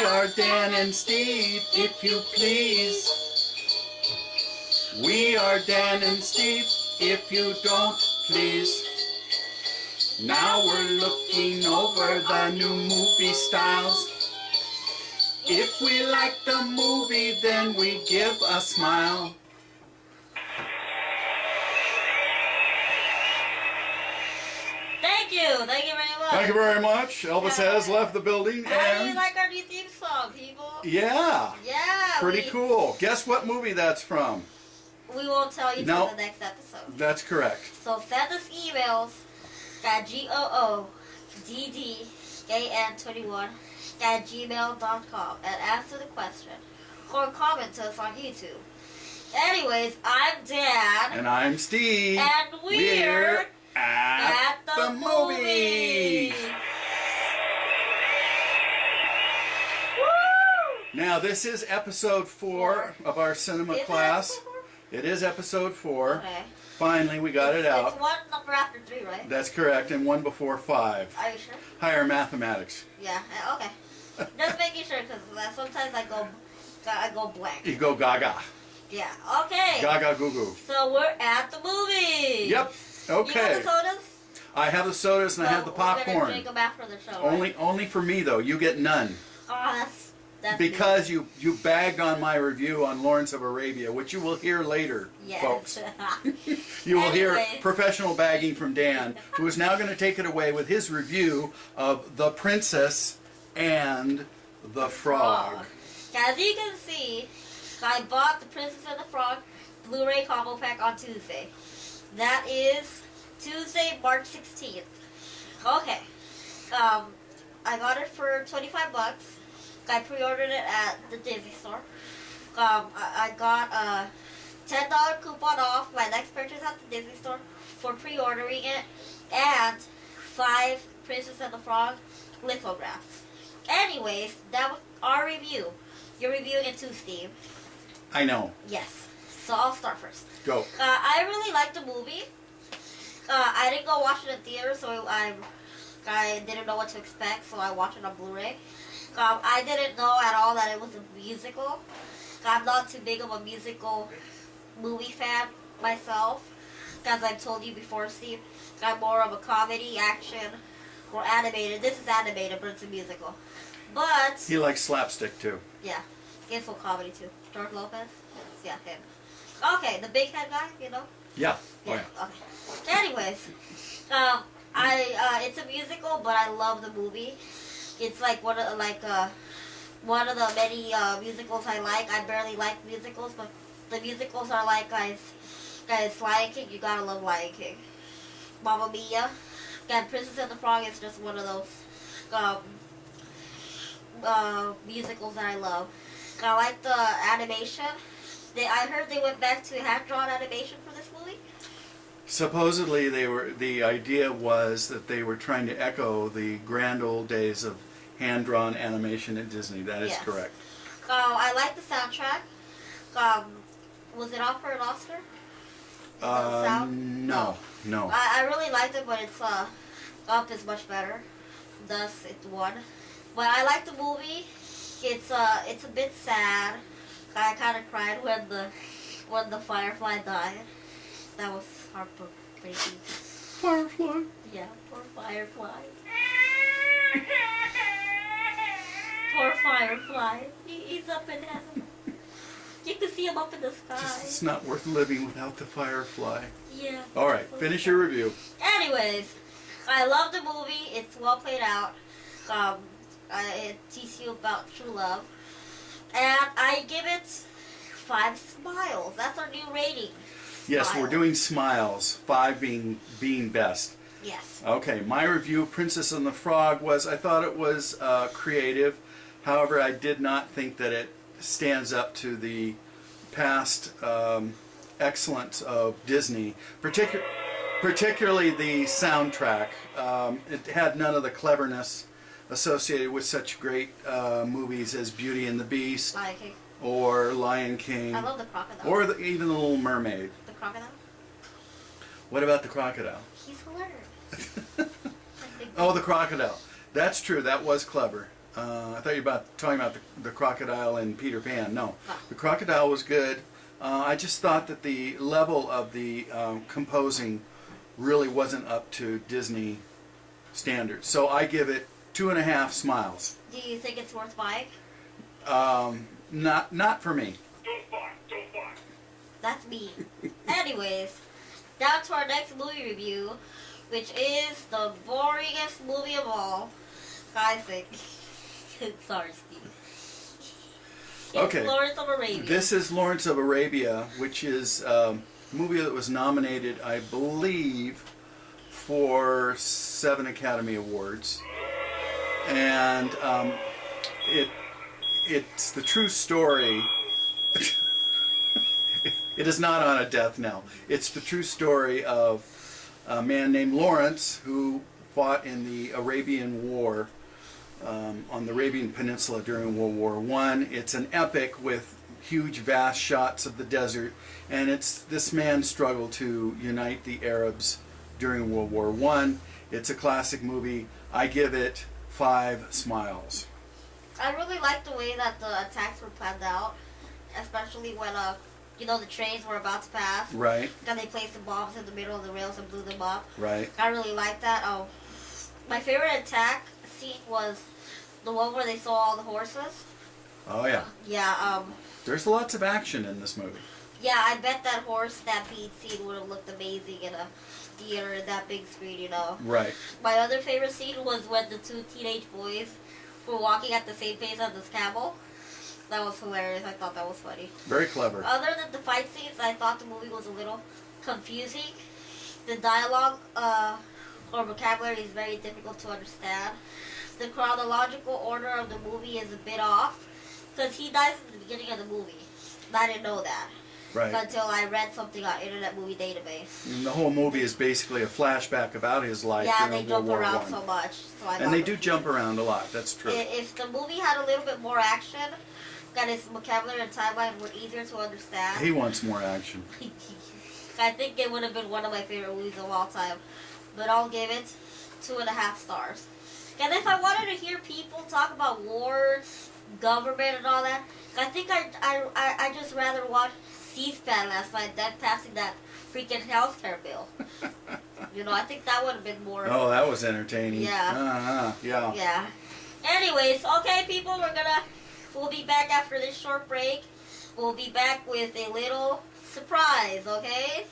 We are Dan and Steve, if you please. We are Dan and Steve, if you don't please. Now we're looking over the new movie styles. If we like the movie, then we give a smile. Thank you very much. Thank you very much. Elvis has left the building. How do you And like our new theme song, people? yeah. Yeah. Pretty cool. Guess what movie that's from? We won't tell you No. till the next episode. That's correct. So send us emails at gooddan21@gmail.com and answer the question or comment to us on YouTube. Anyways, I'm Dan. And I'm Steve. And we're at the movies. Woo! Now this is episode 4 of our cinema class. Is it episode 4? It is episode 4. Okay. Finally, we got it out. It's one number after 3, right? That's correct, and one before 5. Are you sure? Higher mathematics. Yeah. Okay. Just making sure, because sometimes I go blank. You go gaga. Yeah. Okay. Gaga goo goo. So we're at the movie. Yep. You Okay. have the sodas? I have the sodas and I have the We're gonna popcorn. drink them after the show. Only for me though. You get none. Oh, that's Because you bagged on my review on Lawrence of Arabia, which you will hear later, yes. folks. You will hear Anyway. professional bagging from Dan, who is now going to take it away with his review of The Princess and the Frog. As you can see, I bought The Princess and the Frog Blu-ray combo pack on Tuesday. That is Tuesday, March 16th. Okay. I got it for $25. I pre-ordered it at the Disney store. I got a $10 coupon off my next purchase at the Disney store for pre-ordering it, and 5 Princess and the Frog lithographs. Anyways, that was our review. You're reviewing it too, Steve. I know. Yes. So I'll start first. Go. I really liked the movie. I didn't go watch it in theater, so I didn't know what to expect, so I watched it on Blu-ray. I didn't know at all that it was a musical. I'm not too big of a musical movie fan myself, as I've told you before, Steve. I'm more of a comedy, action, or animated. This is animated, but it's a musical. But He likes slapstick too. yeah, it's for comedy too. George Lopez, yeah, him. Okay, the big head guy, you know. Yeah. Oh, Yeah. yeah. Okay. Anyways, it's a musical, but I love the movie. It's like one of the many musicals I like. I barely like musicals, but the musicals are like guys, Lion King. You gotta love Lion King. Mamma Mia, and Princess and the Frog is just one of those musicals that I love. I like the animation. I heard they went back to hand-drawn animation for this movie. Supposedly, the idea was that they were trying to echo the grand old days of hand-drawn animation at Disney. That is Yes. correct. I like the soundtrack. Was it up for an Oscar? No. I really liked it, but it's Up is much better. Thus, it won. But I like the movie. It's a bit sad. I kind of cried when the Firefly died. That was heartbreaking. Firefly. Yeah, poor Firefly. Poor Firefly. He's up in heaven. You can see him up in the sky. It's not worth living without the Firefly. Yeah. All right, finish your review. Anyways, I love the movie. It's well played out. It teaches you about true love. And I give it 5 smiles. That's our new rating. Yes, we're Smiles. doing smiles, 5 being best. Yes. Okay, my review, Princess and the Frog, was I thought it was creative. However, I did not think that it stands up to the past excellence of Disney, particularly the soundtrack. It had none of the cleverness associated with such great movies as Beauty and the Beast Lion King. or Lion King I love the crocodile. or even The Little Mermaid. The crocodile? What about the crocodile? He's hilarious. Oh, the crocodile. That's true. That was clever. I thought you were talking about the crocodile in Peter Pan. No, Oh. the crocodile was good. I just thought that the level of the composing really wasn't up to Disney standards. So I give it 2.5 smiles. Do you think it's worth buying? Not for me. Don't bark, don't bark. That's me. Anyways, down to our next movie review, which is the boringest movie of all, I think. Sorry, Steve. It's Okay. Lawrence of Arabia. This is Lawrence of Arabia, which is a movie that was nominated, I believe, for 7 Academy Awards. And it's the true story. It is not on a death knell. It's the true story of a man named Lawrence who fought in the Arabian War on the Arabian Peninsula during World War I. It's an epic with huge, vast shots of the desert, and it's this man's struggle to unite the Arabs during World War I. It's a classic movie. I give it 5 smiles. I really like the way that the attacks were planned out, especially when the trains were about to pass. Right, And they placed the bombs in the middle of the rails and blew them up. right. I really like that. Oh, my favorite attack scene was the one where they saw all the horses. Oh yeah. Yeah, There's lots of action in this movie. yeah, I bet that horse stampede scene would have looked amazing in a theater in that big screen, Right. My other favorite scene was when the 2 teenage boys were walking at the same pace on this camel. That was hilarious. I thought that was funny. Very clever. Other than the fight scenes, I thought the movie was a little confusing. The dialogue or vocabulary is very difficult to understand. The chronological order of the movie is a bit off because he dies at the beginning of the movie. I didn't know that Right. until I read something on Internet Movie Database. And the whole movie is basically a flashback about his life Yeah, they during jump World War around I. so much. So I And thought they the- do jump around a lot. That's true. If the movie had a little bit more action, and its vocabulary and timeline were easier to understand, He wants more action. I think it would have been one of my favorite movies of all time. But I'll give it 2.5 stars. And if I wanted to hear people talk about wars, government, and all that, I think I just rather watch C-SPAN last night than passing that freaking healthcare bill. I think that would have been more. Oh, that was entertaining. Yeah. Yeah. Yeah. Anyways, okay, people, we'll be back after this short break. We'll be back with a little surprise, okay?